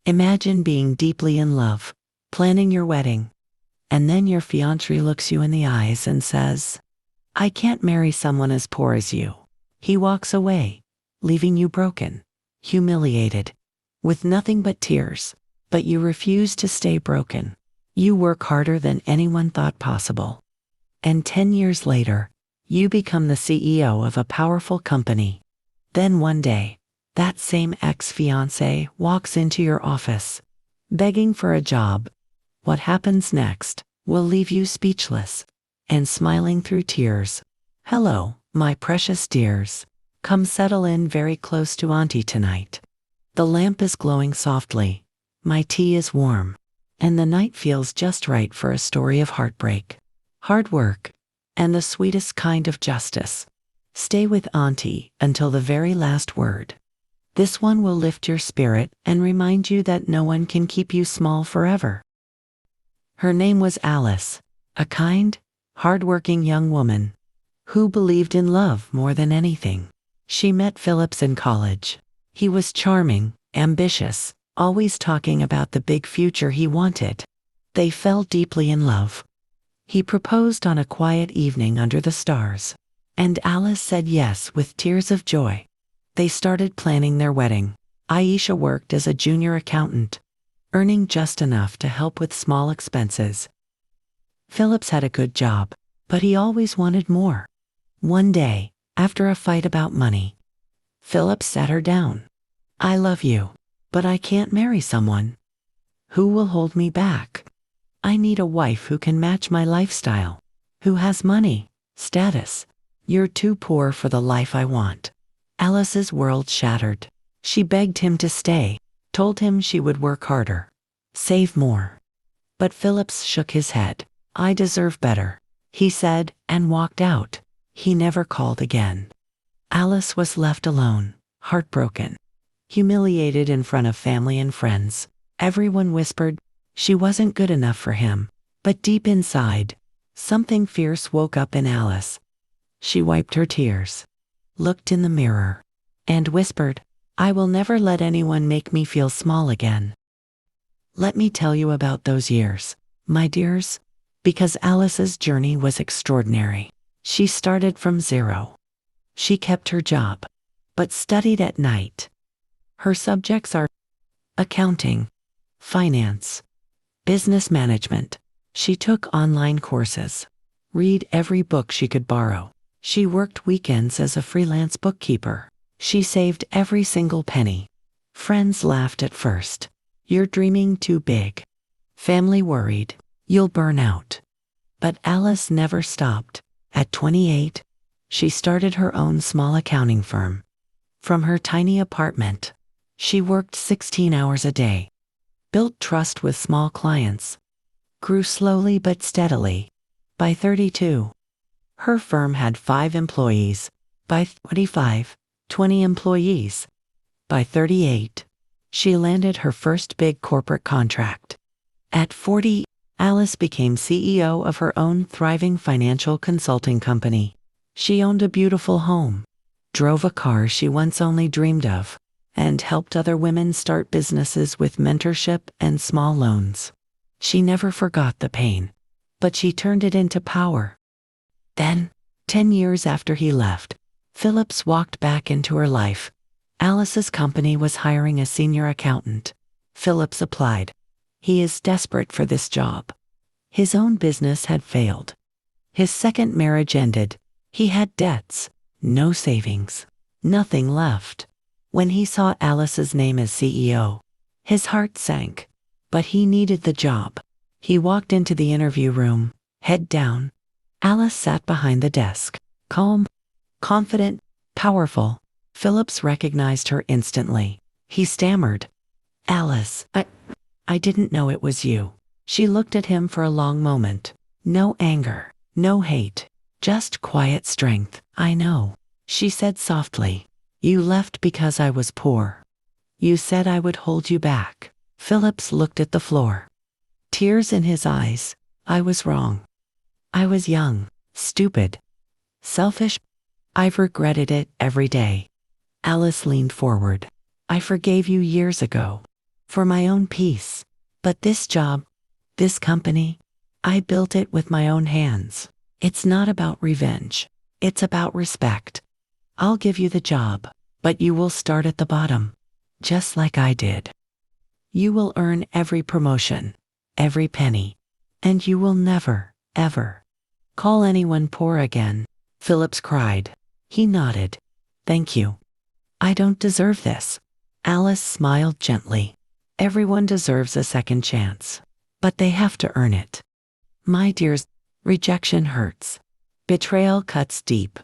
Imagine being deeply in love, planning your wedding, and then your fiancé looks you in the eyes and says, "I can't marry someone as poor as you." He walks away, leaving you broken, humiliated, with nothing but tears. But you refuse to stay broken. You work harder than anyone thought possible. And 10 years later, you become the CEO of a powerful company. Then one day, that same ex-fiancé walks into your office, begging for a job. What happens next will leave you speechless and smiling through tears. "Hello, my precious dears. Come settle in very close to Aunty tonight. The lamp is glowing softly, my tea is warm, and the night feels just right for a story of heartbreak, hard work, and the sweetest kind of justice. Stay with Aunty until the very last word. This one will lift your spirit and remind you that no one can keep you small forever." Her name was Alice, a kind, hard-working young woman who believed in love more than anything. She met Phillips in college. He was charming, ambitious, always talking about the big future he wanted. They fell deeply in love. He proposed on a quiet evening under the stars, and Alice said yes with tears of joy. They started planning their wedding. Aisha worked as a junior accountant, earning just enough to help with small expenses. Phillips had a good job, but he always wanted more. One day, after a fight about money, Phillips sat her down. "I love you, but I can't marry someone who will hold me back. I need a wife who can match my lifestyle, who has money, status. You're too poor for the life I want." Alice's world shattered. She begged him to stay, told him she would work harder, save more. But Phillips shook his head. "I deserve better," he said, and walked out. He never called again. Alice was left alone, heartbroken, humiliated in front of family and friends. Everyone whispered she wasn't good enough for him. But deep inside, something fierce woke up in Alice. She wiped her tears, looked in the mirror, and whispered, "I will never let anyone make me feel small again." Let me tell you about those years, my dears, because Alice's journey was extraordinary. She started from zero. She kept her job, but studied at night. Her subjects are accounting, finance, business management. She took online courses, read every book she could borrow. She worked weekends as a freelance bookkeeper. She saved every single penny. Friends laughed at first. "You're dreaming too big." Family worried, "You'll burn out." But Alice never stopped. At 28, she started her own small accounting firm. From her tiny apartment, she worked 16 hours a day, built trust with small clients, grew slowly but steadily. By 32, her firm had 5 employees. By 25, 20 employees. By 38, she landed her first big corporate contract. At 40, Alice became CEO of her own thriving financial consulting company. She owned a beautiful home, drove a car she once only dreamed of, and helped other women start businesses with mentorship and small loans. She never forgot the pain, but she turned it into power. Then, 10 years after he left, Phillips walked back into her life. Alice's company was hiring a senior accountant. Phillips applied. He is desperate for this job. His own business had failed. His second marriage ended. He had debts, no savings, nothing left. When he saw Alice's name as CEO, his heart sank. But he needed the job. He walked into the interview room, head down. Alice sat behind the desk, calm, confident, powerful. Phillips recognized her instantly. He stammered, "Alice, I didn't know it was you." She looked at him for a long moment. No anger, no hate, just quiet strength. "I know," she said softly. "You left because I was poor. You said I would hold you back." Phillips looked at the floor, tears in his eyes. "I was wrong. I was young, stupid, selfish. I've regretted it every day." Alice leaned forward. "I forgave you years ago. for my own peace. But this job, this company, I built it with my own hands. It's not about revenge. It's about respect. I'll give you the job, but you will start at the bottom, just like I did. You will earn every promotion, every penny, and you will never, ever call anyone poor again. Phillips cried. He nodded. Thank you. I don't deserve this. Alice smiled gently. Everyone deserves a second chance, but they have to earn it. My dears, rejection hurts. Betrayal cuts deep.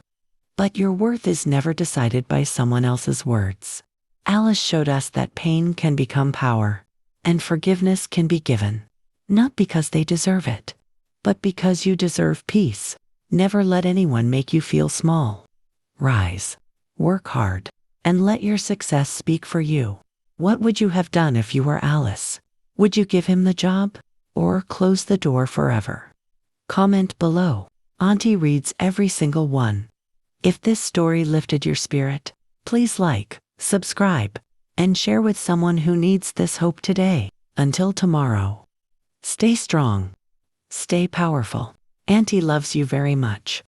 But your worth is never decided by someone else's words. Alice showed us that pain can become power, and forgiveness can be given, not because they deserve it, but because you deserve peace. Never let anyone make you feel small. Rise, work hard, and let your success speak for you. What would you have done if you were Alice? Would you give him the job, or close the door forever? Comment below. Auntie reads every single one. If this story lifted your spirit, please like, subscribe, and share with someone who needs this hope today. Until tomorrow, stay strong, stay powerful. Auntie loves you very much.